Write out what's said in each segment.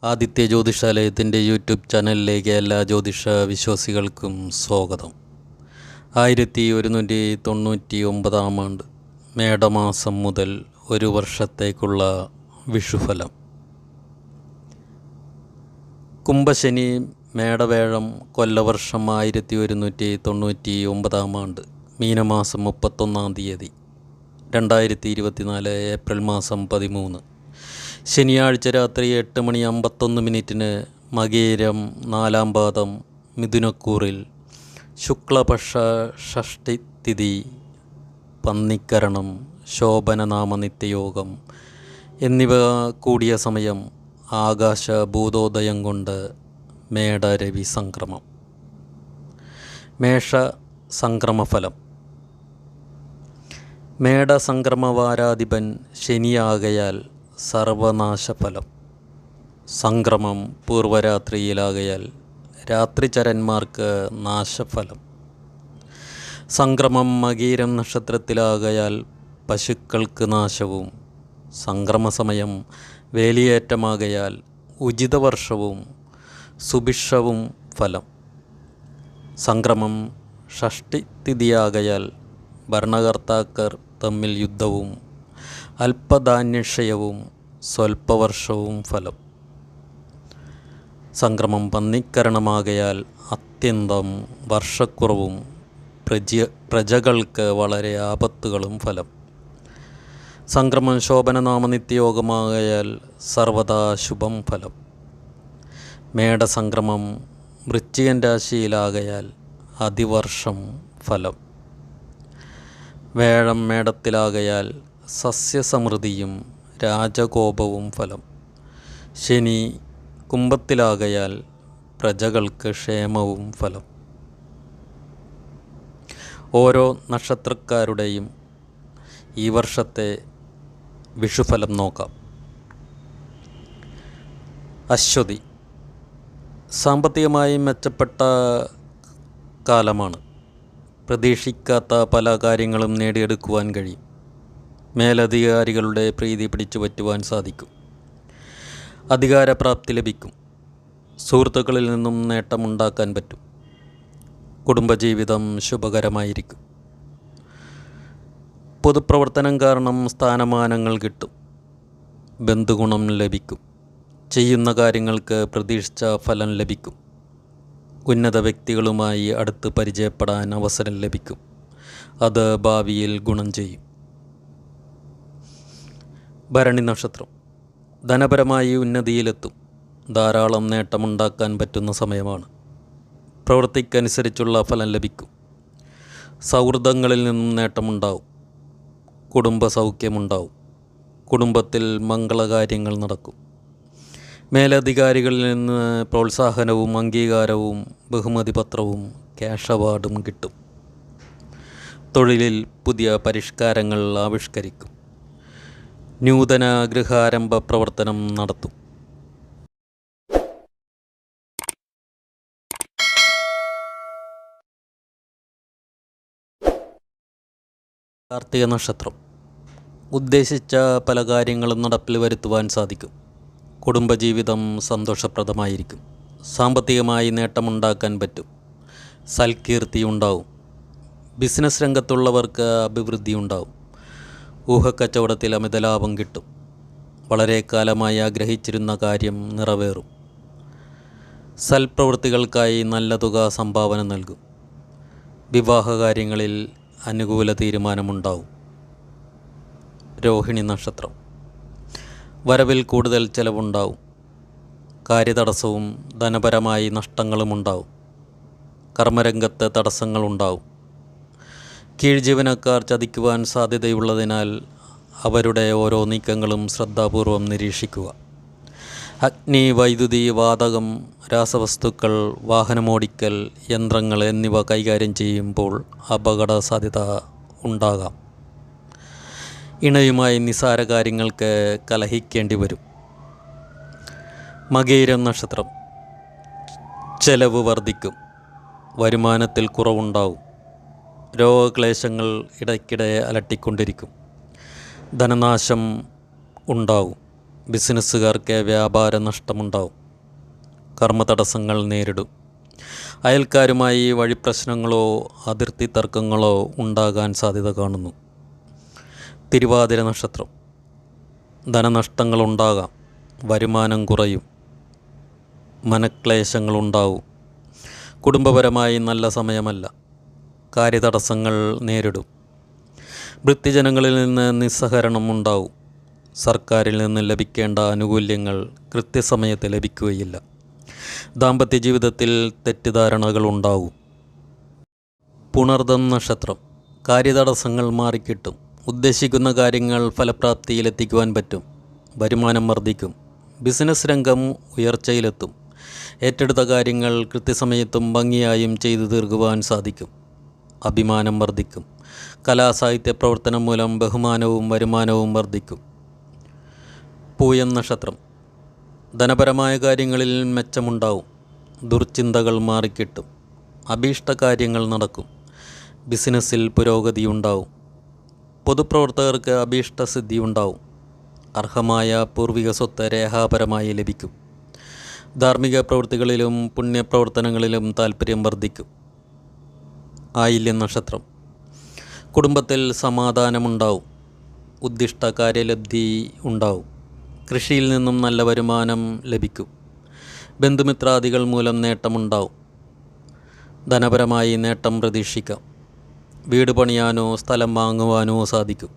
Aditya ജ്യോതിഷാലയത്തിൻ്റെ YouTube ചാനലിലേക്ക് എല്ലാ ജ്യോതിഷ വിശ്വാസികൾക്കും സ്വാഗതം. 1199 ആണ്ട് മേടമാസം മുതൽ ഒരു വർഷത്തേക്കുള്ള വിഷുഫലം. കുംഭശനി മേടവേഴം കൊല്ലവർഷം 1199 ആണ്ട് മീനമാസം 31 തീയതി 2024 ഏപ്രിൽ മാസം 13 ശനിയാഴ്ച രാത്രി 8:51 മകീരം 4-ാം പാദം മിഥുനക്കൂറിൽ ശുക്ലപക്ഷ ഷഷ്ടി തിഥി പന്നിക്കരണം ശോഭനനാമ നിത്യയോഗം എന്നിവ കൂടിയ സമയം ആകാശ ഭൂതോദയം കൊണ്ട് മേടരവി സംക്രമം. മേഷ സംക്രമഫലം. മേടസംക്രമവാരാധിപൻ ശനിയാകയാൽ സർവനാശഫലം. സംക്രമം പൂർവരാത്രിയിലാകയാൽ രാത്രിചരന്മാർക്ക് നാശഫലം. സംക്രമം മകീരം നക്ഷത്രത്തിലാകയാൽ പശുക്കൾക്ക് നാശവും. സംക്രമസമയം വേലിയേറ്റമാകയാൽ ഉചിതവർഷവും സുഭിക്ഷവും ഫലം. സംക്രമം ഷഷ്ടി തിഥിയാകയാൽ ഭരണകർത്താക്കൾ തമ്മിൽ യുദ്ധവും അല്പധാന്യക്ഷയവും സ്വൽപ്പവർഷവും ഫലം. സംക്രമം പന്നിക്കരണമാകയാൽ അത്യന്തം വർഷക്കുറവും പ്രജകൾക്ക് വളരെ ആപത്തുകളും ഫലം. സംക്രമം ശോഭനനാമ നിത്യയോഗമാകയാൽ സർവദാ ശുഭം ഫലം. മേടസംക്രമം വൃശ്ചികൻ രാശിയിലാകയാൽ അതിവർഷം ഫലം. വേഴം മേടത്തിലാകയാൽ സസ്യസമൃദ്ധിയും രാജകോപവും ഫലം. ശനി കുംഭത്തിലാകയാൽ പ്രജകൾക്ക് ക്ഷേമവും ഫലം. ഓരോ നക്ഷത്രക്കാരുടെയും ഈ വർഷത്തെ വിഷുഫലം നോക്കാം. അശ്വതി. സാമ്പത്തികമായി മെച്ചപ്പെട്ട കാലമാണ്. പ്രതീക്ഷിക്കാത്ത പല കാര്യങ്ങളും നേടിയെടുക്കുവാൻ കഴിയും. മേലധികാരികളുടെ പ്രീതി പിടിച്ചു പറ്റുവാൻ സാധിക്കും. അധികാരപ്രാപ്തി ലഭിക്കും. സുഹൃത്തുക്കളിൽ നിന്നും നേട്ടമുണ്ടാക്കാൻ പറ്റും. കുടുംബജീവിതം ശുഭകരമായിരിക്കും. പൊതുപ്രവർത്തനം കാരണം സ്ഥാനമാനങ്ങൾ കിട്ടും. ബന്ധുഗുണം ലഭിക്കും. ചെയ്യുന്ന കാര്യങ്ങൾക്ക് പ്രതീക്ഷിച്ച ഫലം ലഭിക്കും. ഉന്നത വ്യക്തികളുമായി അടുത്ത് പരിചയപ്പെടാൻ അവസരം ലഭിക്കും. അത് ഭാവിയിൽ ഗുണം ചെയ്യും. ഭരണി നക്ഷത്രം. ധനപരമായി ഉന്നതിയിലെത്തും. ധാരാളം നേട്ടമുണ്ടാക്കാൻ പറ്റുന്ന സമയമാണ്. പ്രവൃത്തിക്കനുസരിച്ചുള്ള ഫലം ലഭിക്കും. സൗഹൃദങ്ങളിൽ നിന്നും നേട്ടമുണ്ടാവും. കുടുംബ സൗഖ്യമുണ്ടാവും. കുടുംബത്തിൽ മംഗളകാര്യങ്ങൾ നടക്കും. മേലധികാരികളിൽ നിന്ന് പ്രോത്സാഹനവും അംഗീകാരവും ബഹുമതി പത്രവും ക്യാഷ് അവാർഡും കിട്ടും. തൊഴിലിൽ പുതിയ പരിഷ്കാരങ്ങൾ ആവിഷ്കരിക്കും. നൂതന ഗൃഹാരംഭ പ്രവർത്തനം നടത്തും. കാർത്തിക നക്ഷത്രം. ഉദ്ദേശിച്ച പല കാര്യങ്ങളും നടപ്പിൽ വരുത്തുവാൻ സാധിക്കും. കുടുംബജീവിതം സന്തോഷപ്രദമായിരിക്കും. സാമ്പത്തികമായി നേട്ടമുണ്ടാക്കാൻ പറ്റും. സൽകീർത്തി ഉണ്ടാവും. ബിസിനസ് രംഗത്തുള്ളവർക്ക് അഭിവൃദ്ധി ഉണ്ടാവും. ഊഹക്കച്ചവടത്തിൽ അമിത ലാഭം കിട്ടും. വളരെ കാലമായി ആഗ്രഹിച്ചിരുന്ന കാര്യം നിറവേറും. സൽപ്രവൃത്തികൾക്കായി നല്ല തുക സംഭാവന നൽകും. വിവാഹകാര്യങ്ങളിൽ അനുകൂല തീരുമാനമുണ്ടാവും. രോഹിണി നക്ഷത്രം. വരവിൽ കൂടുതൽ ചെലവുണ്ടാവും. കാര്യതടസ്സവും ധനപരമായി നഷ്ടങ്ങളുമുണ്ടാവും. കർമ്മരംഗത്ത് തടസ്സങ്ങളുണ്ടാവും. കീഴ്ജീവനക്കാർ ചതിക്കുവാൻ സാധ്യതയുള്ളതിനാൽ അവരുടെ ഓരോ നീക്കങ്ങളും ശ്രദ്ധാപൂർവം നിരീക്ഷിക്കുക. അഗ്നി, വൈദ്യുതി, വാതകം, രാസവസ്തുക്കൾ, വാഹനമോടിക്കൽ യന്ത്രങ്ങൾ എന്നിവ കൈകാര്യം ചെയ്യുമ്പോൾ അപകട സാധ്യത ഉണ്ടാകാം. ഇണയുമായി നിസ്സാര കാര്യങ്ങൾക്ക് കലഹിക്കേണ്ടി വരും. മകീരം നക്ഷത്രം. ചെലവ് വർദ്ധിക്കും. വരുമാനത്തിൽ കുറവുണ്ടാവും. രോഗക്ലേശങ്ങൾ ഇടയ്ക്കിടെ അലട്ടിക്കൊണ്ടിരിക്കും. ധനനാശം ഉണ്ടാവും. ബിസിനസ്സുകാർക്ക് വ്യാപാര നഷ്ടമുണ്ടാവും. കർമ്മതടസ്സങ്ങൾ നേരിടും. അയൽക്കാരുമായി വഴിപ്രശ്നങ്ങളോ അതിർത്തി തർക്കങ്ങളോ ഉണ്ടാകാൻ സാധ്യത കാണുന്നു. തിരുവാതിര നക്ഷത്രം. ധനനഷ്ടങ്ങളുണ്ടാകാം. വരുമാനം കുറയും. മനക്ലേശങ്ങളുണ്ടാവും. കുടുംബപരമായി നല്ല സമയമല്ല. കാര്യതടസ്സങ്ങൾ നേരിടും. വൃത്തിജനങ്ങളിൽ നിന്ന് നിസ്സഹകരണം ഉണ്ടാവും. സർക്കാരിൽ നിന്ന് ലഭിക്കേണ്ട ആനുകൂല്യങ്ങൾ കൃത്യസമയത്ത് ലഭിക്കുകയില്ല. ദാമ്പത്യ ജീവിതത്തിൽ തെറ്റിദ്ധാരണകൾ ഉണ്ടാവും. പുണർദം നക്ഷത്രം. കാര്യതടസ്സങ്ങൾ മാറിക്കിട്ടും. ഉദ്ദേശിക്കുന്ന കാര്യങ്ങൾ ഫലപ്രാപ്തിയിലെത്തിക്കുവാൻ പറ്റും. വരുമാനം വർദ്ധിക്കും. ബിസിനസ് രംഗം ഉയർച്ചയിലെത്തും. ഏറ്റെടുത്ത കാര്യങ്ങൾ കൃത്യസമയത്തും ഭംഗിയായും ചെയ്തു തീർക്കുവാൻ സാധിക്കും. അഭിമാനം വർദ്ധിക്കും. കലാസാഹിത്യ പ്രവർത്തനം മൂലം ബഹുമാനവും വരുമാനവും വർദ്ധിക്കും. പൂയം നക്ഷത്രം. ധനപരമായ കാര്യങ്ങളിൽ മെച്ചമുണ്ടാവും. ദുർചിന്തകൾ മാറിക്കിട്ടും. അഭീഷ്ട കാര്യങ്ങൾ നടക്കും. ബിസിനസ്സിൽ പുരോഗതിയുണ്ടാവും. പൊതുപ്രവർത്തകർക്ക് അഭീഷ്ടസിദ്ധി ഉണ്ടാവും. അർഹമായ പൂർവിക സ്വത്ത് രേഖാപരമായി ലഭിക്കും. ധാർമ്മിക പ്രവൃത്തികളിലും പുണ്യപ്രവർത്തനങ്ങളിലും താൽപ്പര്യം വർദ്ധിക്കും. ആയില്യം നക്ഷത്രം. കുടുംബത്തിൽ സമാധാനമുണ്ടാവും. ഉദ്ദിഷ്ട കാര്യലബ്ധി ഉണ്ടാവും. കൃഷിയിൽ നിന്നും നല്ല വരുമാനം ലഭിക്കും. ബന്ധുമിത്രാദികൾ മൂലം നേട്ടമുണ്ടാവും. ധനപരമായി നേട്ടം പ്രതീക്ഷിക്കാം. വീട് പണിയാനോ സ്ഥലം വാങ്ങുവാനോ സാധിക്കും.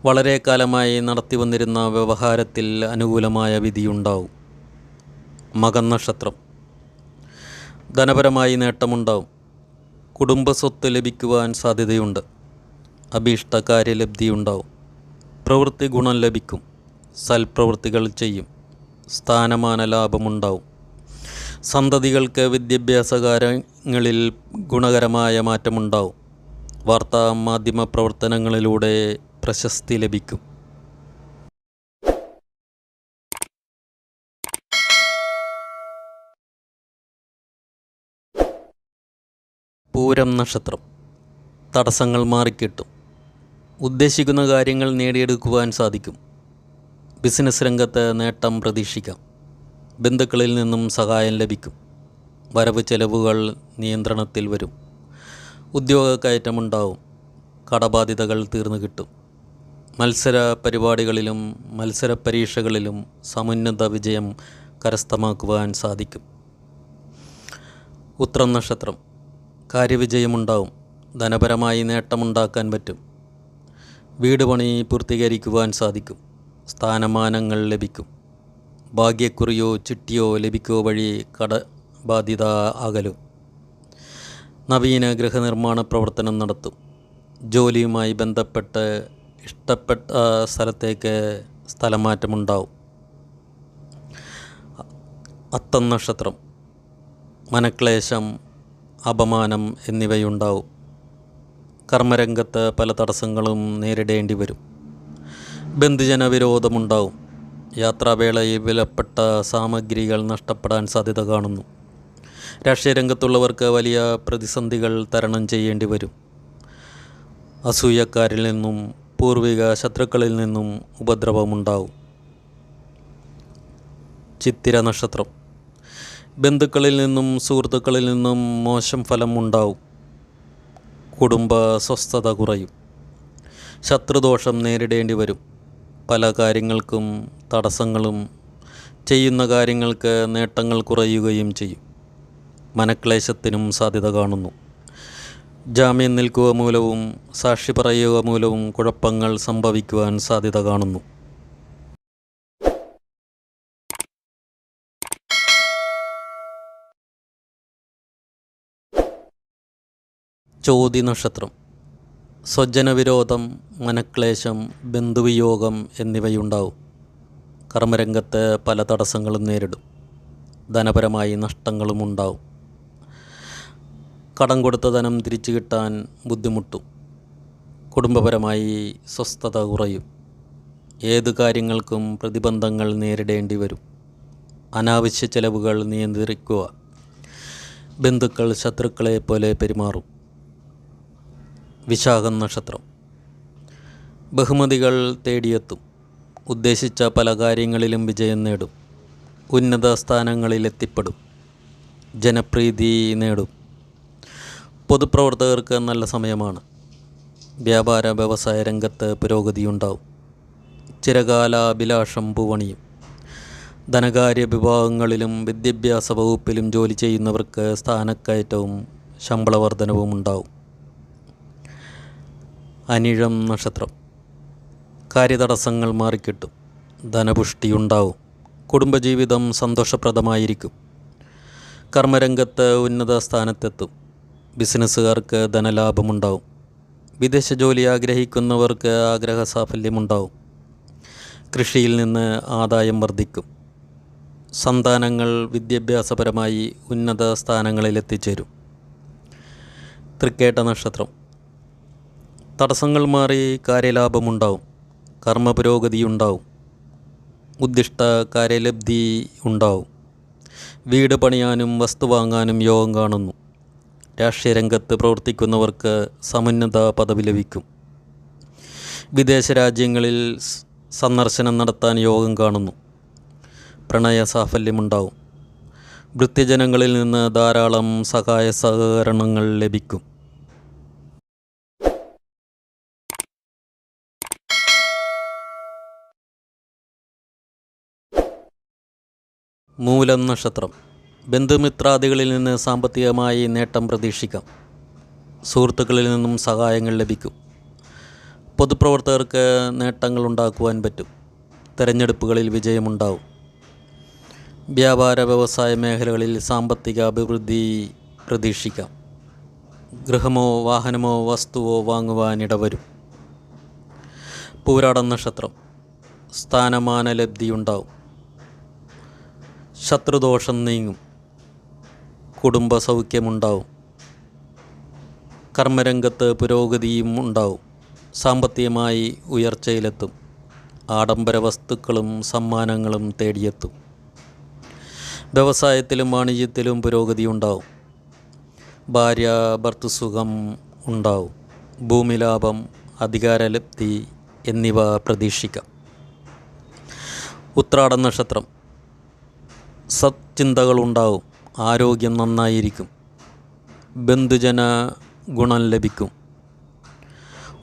വളരെ കാലമായി നടത്തി വന്നിരുന്ന വ്യവഹാരത്തിൽ അനുകൂലമായ വിധിയുണ്ടാവും. മകം നക്ഷത്രം. ധനപരമായി നേട്ടമുണ്ടാവും. കുടുംബസ്വത്ത് ലഭിക്കുവാൻ സാധ്യതയുണ്ട്. അഭീഷ്ട കാര്യലബ്ധിയുണ്ടാവും. പ്രവൃത്തി ഗുണം ലഭിക്കും. സൽപ്രവൃത്തികൾ ചെയ്യും. സ്ഥാനമാന ലാഭമുണ്ടാവും. സന്തതികൾക്ക് വിദ്യാഭ്യാസ കാര്യങ്ങളിൽ ഗുണകരമായ മാറ്റമുണ്ടാവും. വാർത്താ മാധ്യമ പ്രവർത്തനങ്ങളിലൂടെ പ്രശസ്തി ലഭിക്കും. പൂരം നക്ഷത്രം. തടസ്സങ്ങൾ മാറിക്കിട്ടും. ഉദ്ദേശിക്കുന്ന കാര്യങ്ങൾ നേടിയെടുക്കുവാൻ സാധിക്കും. ബിസിനസ് രംഗത്ത് നേട്ടം പ്രതീക്ഷിക്കാം. ബന്ധുക്കളിൽ നിന്നും സഹായം ലഭിക്കും. വരവ് ചെലവുകൾ നിയന്ത്രണത്തിൽ വരും. ഉദ്യോഗ കയറ്റമുണ്ടാവും. കടബാധ്യതകൾ തീർന്നു കിട്ടും. മത്സര പരിപാടികളിലും മത്സര പരീക്ഷകളിലും സമുന്നത വിജയം കരസ്ഥമാക്കുവാൻ സാധിക്കും. ഉത്രം നക്ഷത്രം. കാര്യവിജയമുണ്ടാവും. ധനപരമായി നേട്ടമുണ്ടാക്കാൻ പറ്റും. വീട് പണി പൂർത്തീകരിക്കുവാൻ സാധിക്കും. സ്ഥാനമാനങ്ങൾ ലഭിക്കും. ഭാഗ്യക്കുറിയോ ചിട്ടിയോ ലഭിക്കോ വഴി കടബാധ്യത അകലും. നവീന ഗൃഹനിർമ്മാണ പ്രവർത്തനം നടത്തും. ജോലിയുമായി ബന്ധപ്പെട്ട് ഇഷ്ടപ്പെട്ട സ്ഥലത്തേക്ക് സ്ഥലമാറ്റമുണ്ടാവും. അത്തം നക്ഷത്രം. മനക്ലേശം, അപമാനം എന്നിവയുണ്ടാവും. കർമ്മരംഗത്ത് പല തടസ്സങ്ങളും നേരിടേണ്ടി വരും. ബന്ധുജന വിരോധമുണ്ടാവും. യാത്രാവേളയിൽ വിലപ്പെട്ട സാമഗ്രികൾ നഷ്ടപ്പെടാൻ സാധ്യത കാണുന്നു. രാഷ്ട്രീയ രംഗത്തുള്ളവർക്ക് വലിയ പ്രതിസന്ധികൾ തരണം ചെയ്യേണ്ടി വരും. അസൂയക്കാരിൽ നിന്നും പൂർവിക ശത്രുക്കളിൽ നിന്നും ഉപദ്രവമുണ്ടാവും. ചിത്തിര നക്ഷത്രം. ബന്ധുക്കളിൽ നിന്നും സുഹൃത്തുക്കളിൽ നിന്നും മോശം ഫലം ഉണ്ടാവും. കുടുംബ സ്വസ്ഥത കുറയും. ശത്രുദോഷം നേരിടേണ്ടി വരും. പല കാര്യങ്ങൾക്കും തടസ്സങ്ങളും ചെയ്യുന്ന കാര്യങ്ങൾക്ക് നേട്ടങ്ങൾ കുറയുകയും ചെയ്യും. മനക്ലേശത്തിനും സാധ്യത കാണുന്നു. ജാമ്യം നിൽക്കുക മൂലവും സാക്ഷി പറയുക മൂലവും കുഴപ്പങ്ങൾ സംഭവിക്കുവാൻ സാധ്യത കാണുന്നു. ചോതി നക്ഷത്രം. സ്വജനവിരോധം, മനക്ലേശം, ബന്ധുവിയോഗം എന്നിവയുണ്ടാവും. കർമ്മരംഗത്ത് പല തടസ്സങ്ങളും നേരിടും. ധനപരമായി നഷ്ടങ്ങളും ഉണ്ടാവും. കടം കൊടുത്ത ധനം തിരിച്ചു കിട്ടാൻ ബുദ്ധിമുട്ടും. കുടുംബപരമായി സ്വസ്ഥത കുറയും. ഏതു കാര്യങ്ങൾക്കും പ്രതിബന്ധങ്ങൾ നേരിടേണ്ടി വരും. അനാവശ്യ ചെലവുകൾ നിയന്ത്രിക്കുക. ബന്ധുക്കൾ ശത്രുക്കളെ പോലെ പെരുമാറും. വിശാഖം നക്ഷത്രം. ബഹുമതികൾ തേടിയെത്തും. ഉദ്ദേശിച്ച പല കാര്യങ്ങളിലും വിജയം നേടും. ഉന്നത സ്ഥാനങ്ങളിലെത്തിപ്പെടും. ജനപ്രീതി നേടും. പൊതുപ്രവർത്തകർക്ക് നല്ല സമയമാണ്. വ്യാപാര വ്യവസായ രംഗത്ത് പുരോഗതിയുണ്ടാവും. ചിരകാലാഭിലാഷം പൂവണിയും. ധനകാര്യ വിഭാഗങ്ങളിലും വിദ്യാഭ്യാസ വകുപ്പിലും ജോലി ചെയ്യുന്നവർക്ക് സ്ഥാനക്കയറ്റവും ശമ്പള വർധനവും ഉണ്ടാവും. അനിഴം നക്ഷത്രം. കാര്യതടസ്സങ്ങൾ മാറിക്കിട്ടും. ധനപുഷ്ടിയുണ്ടാവും. കുടുംബജീവിതം സന്തോഷപ്രദമായിരിക്കും. കർമ്മരംഗത്ത് ഉന്നത സ്ഥാനത്തെത്തും. ബിസിനസ്സുകാർക്ക് ധനലാഭമുണ്ടാവും. വിദേശ ജോലി ആഗ്രഹിക്കുന്നവർക്ക് ആഗ്രഹ സാഫല്യമുണ്ടാവും. കൃഷിയിൽ നിന്ന് ആദായം വർദ്ധിക്കും. സന്താനങ്ങൾ വിദ്യാഭ്യാസപരമായി ഉന്നത സ്ഥാനങ്ങളിലെത്തിച്ചേരും. തൃക്കേട്ട നക്ഷത്രം. തടസ്സങ്ങൾ മാറി കാര്യലാഭമുണ്ടാവും. കർമ്മപുരോഗതിയുണ്ടാവും. ഉദ്ദിഷ്ട കാര്യലബ്ധി ഉണ്ടാവും. വീട് പണിയാനും വസ്തു വാങ്ങാനും യോഗം കാണുന്നു. രാഷ്ട്രീയ രംഗത്ത് പ്രവർത്തിക്കുന്നവർക്ക് സമുന്നത പദവി ലഭിക്കും. വിദേശ രാജ്യങ്ങളിൽ സന്ദർശനം നടത്താൻ യോഗം കാണുന്നു. പ്രണയ സാഫല്യമുണ്ടാവും. വൃത്യജനങ്ങളിൽ നിന്ന് ധാരാളം സഹായ സഹകരണങ്ങൾ ലഭിക്കും. മൂലം നക്ഷത്രം. ബന്ധുമിത്രാദികളിൽ നിന്ന് സാമ്പത്തികമായി നേട്ടം പ്രതീക്ഷിക്കാം. സുഹൃത്തുക്കളിൽ നിന്നും സഹായങ്ങൾ ലഭിക്കും. പൊതുപ്രവർത്തകർക്ക് നേട്ടങ്ങൾ ഉണ്ടാക്കുവാൻ പറ്റും. തിരഞ്ഞെടുപ്പുകളിൽ വിജയമുണ്ടാവും. വ്യാപാര വ്യവസായ മേഖലകളിൽ സാമ്പത്തിക അഭിവൃദ്ധി പ്രതീക്ഷിക്കാം. ഗൃഹമോ വാഹനമോ വസ്തുവോ വാങ്ങുവാനിടവരും. പൂരാടം നക്ഷത്രം. സ്ഥാനമാന ലബ്ധിയുണ്ടാവും. ശത്രുദോഷം നീങ്ങും. കുടുംബ സൗഖ്യമുണ്ടാവും. കർമ്മരംഗത്ത് പുരോഗതിയും ഉണ്ടാവും. സാമ്പത്തികമായി ഉയർച്ചയിലെത്തും. ആഡംബര വസ്തുക്കളും സമ്മാനങ്ങളും തേടിയെത്തും. വ്യവസായത്തിലും വാണിജ്യത്തിലും പുരോഗതിയുണ്ടാവും. ഭാര്യ ഭർത്തൃസുഖം ഉണ്ടാവും. ഭൂമിലാഭം, അധികാരലബ്ധി എന്നിവ പ്രതീക്ഷിക്കാം. ഉത്രാടം നക്ഷത്രം. സത്ചിന്തകളുണ്ടാവും. ആരോഗ്യം നന്നായിരിക്കും. ബന്ധുജന ഗുണം ലഭിക്കും.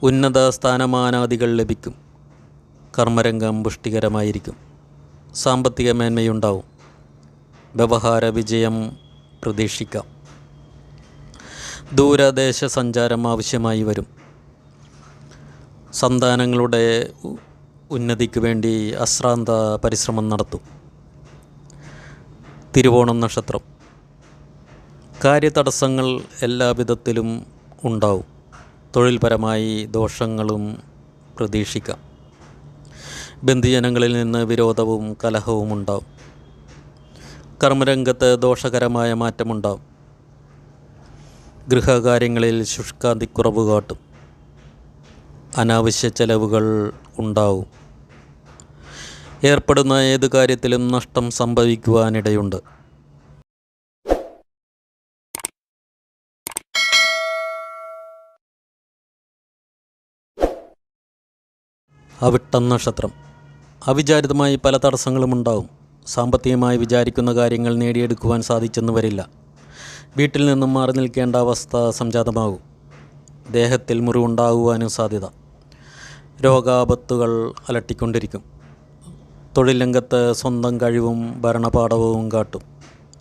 ഉന്നത സ്ഥാനമാനാദികൾ ലഭിക്കും. കർമ്മരംഗം പുഷ്ടികരമായിരിക്കും. സാമ്പത്തിക മേന്മയുണ്ടാവും. വ്യവഹാര വിജയം പ്രതീക്ഷിക്കാം. ദൂരദേശ സഞ്ചാരം ആവശ്യമായി വരും. സന്താനങ്ങളുടെ ഉന്നതിക്ക് വേണ്ടി അശ്രാന്ത പരിശ്രമം നടത്തും. തിരുവോണം നക്ഷത്രം. കാര്യതടസ്സങ്ങൾ എല്ലാവിധത്തിലും ഉണ്ടാവും. തൊഴിൽപരമായി ദോഷങ്ങളും പ്രതീക്ഷിക്കാം. ബന്ധുജനങ്ങളിൽ നിന്ന് വിരോധവും കലഹവും ഉണ്ടാവും. കർമ്മരംഗത്ത് ദോഷകരമായ മാറ്റമുണ്ടാവും. ഗൃഹകാര്യങ്ങളിൽ ശുഷ്കാന്തിക്കുറവ് കാട്ടും. അനാവശ്യ ചെലവുകൾ ഉണ്ടാവും. ഏർപ്പെടുന്ന ഏതു കാര്യത്തിലും നഷ്ടം സംഭവിക്കുവാനിടയുണ്ട്. അവിട്ടം നക്ഷത്രം. അവിചാരിതമായി പല തടസ്സങ്ങളും ഉണ്ടാവും. സാമ്പത്തികമായി വിചാരിക്കുന്ന കാര്യങ്ങൾ നേടിയെടുക്കുവാൻ സാധിച്ചെന്ന് വരില്ല. വീട്ടിൽ നിന്നും മാറി നിൽക്കേണ്ട അവസ്ഥ സംജാതമാകും. ദേഹത്തിൽ മുറിവുണ്ടാകുവാനും സാധ്യത. രോഗാപത്തുകൾ അലട്ടിക്കൊണ്ടിരിക്കും. തൊഴിൽ രംഗത്ത് സ്വന്തം കഴിവും ഭരണപാഠവും കാട്ടും.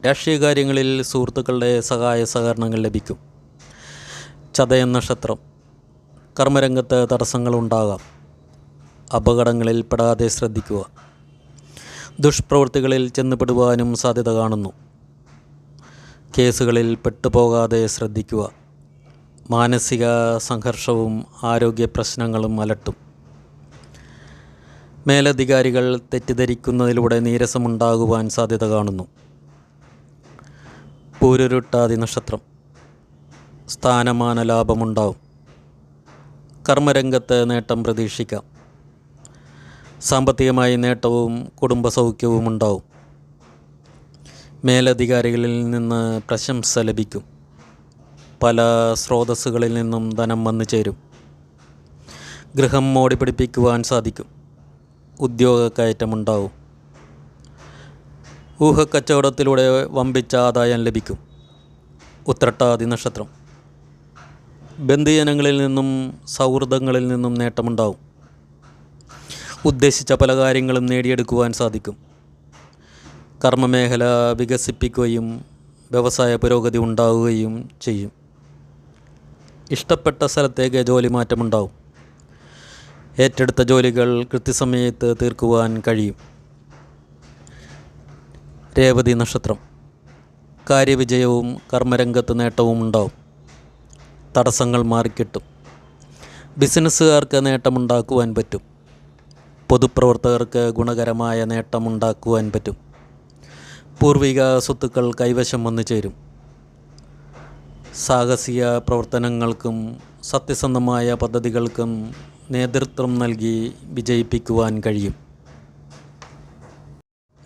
രാഷ്ട്രീയ കാര്യങ്ങളിൽ സുഹൃത്തുക്കളുടെ സഹായ സഹകരണങ്ങൾ ലഭിക്കും. ചതയം നക്ഷത്രം. കർമ്മരംഗത്ത് തടസ്സങ്ങളുണ്ടാകാം. അപകടങ്ങളിൽ പെടാതെ ശ്രദ്ധിക്കുക. ദുഷ്പ്രവൃത്തികളിൽ ചെന്നുപെടുവാനും സാധ്യത കാണുന്നു. കേസുകളിൽ പെട്ടുപോകാതെ ശ്രദ്ധിക്കുക. മാനസിക സംഘർഷവും ആരോഗ്യ പ്രശ്നങ്ങളും അലട്ടും. മേലധികാരികൾ തെറ്റിദ്ധരിക്കുന്നതിലൂടെ നീരസമുണ്ടാകുവാൻ സാധ്യത കാണുന്നു. പൂരുരുട്ടാതി നക്ഷത്രം. സ്ഥാനമാന ലാഭമുണ്ടാവും. കർമ്മരംഗത്ത് നേട്ടം പ്രതീക്ഷിക്കാം. സാമ്പത്തികമായി നേട്ടവും കുടുംബസൗഖ്യവും ഉണ്ടാവും. മേലധികാരികളിൽ നിന്ന് പ്രശംസ ലഭിക്കും. പല സ്രോതസ്സുകളിൽ നിന്നും ധനം വന്നു ചേരും. ഗൃഹം മോടിപിടിപ്പിക്കുവാൻ സാധിക്കും. ഉദ്യോഗക്കയറ്റമുണ്ടാവും. ഊഹക്കച്ചവടത്തിലൂടെ വമ്പിച്ച ആദായം ലഭിക്കും. ഉത്രട്ടാതി നക്ഷത്രം. ബന്ധുജനങ്ങളിൽ നിന്നും സൗഹൃദങ്ങളിൽ നിന്നും നേട്ടമുണ്ടാവും. ഉദ്ദേശിച്ച പല കാര്യങ്ങളും നേടിയെടുക്കുവാൻ സാധിക്കും. കർമ്മമേഖല വികസിപ്പിക്കുകയും വ്യവസായ പുരോഗതി ഉണ്ടാവുകയും ചെയ്യും. ഇഷ്ടപ്പെട്ട സ്ഥലത്തേക്ക് ജോലി മാറ്റമുണ്ടാവും. ഏറ്റെടുത്ത ജോലികൾ കൃത്യസമയത്ത് തീർക്കുവാൻ കഴിയും. രേവതി നക്ഷത്രം. കാര്യവിജയവും കർമ്മരംഗത്ത് നേട്ടവും ഉണ്ടാവും. തടസ്സങ്ങൾ മാറിക്കിട്ടും. ബിസിനസ്സുകാർക്ക് നേട്ടമുണ്ടാക്കുവാൻ പറ്റും. പൊതുപ്രവർത്തകർക്ക് ഗുണകരമായ നേട്ടമുണ്ടാക്കുവാൻ പറ്റും. പൂർവിക സ്വത്തുക്കൾ കൈവശം വന്നു ചേരും. സാഹസിക പ്രവർത്തനങ്ങൾക്കും സത്യസന്ധമായ പദ്ധതികൾക്കും നേതൃത്വം നൽകി വിജയിപ്പിക്കുവാൻ കഴിയും.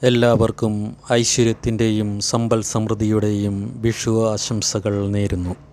എല്ലാവർക്കും ഐശ്വര്യത്തിൻ്റെയും സമ്പൽ സമൃദ്ധിയുടെയും വിഷു ആശംസകൾ നേരുന്നു.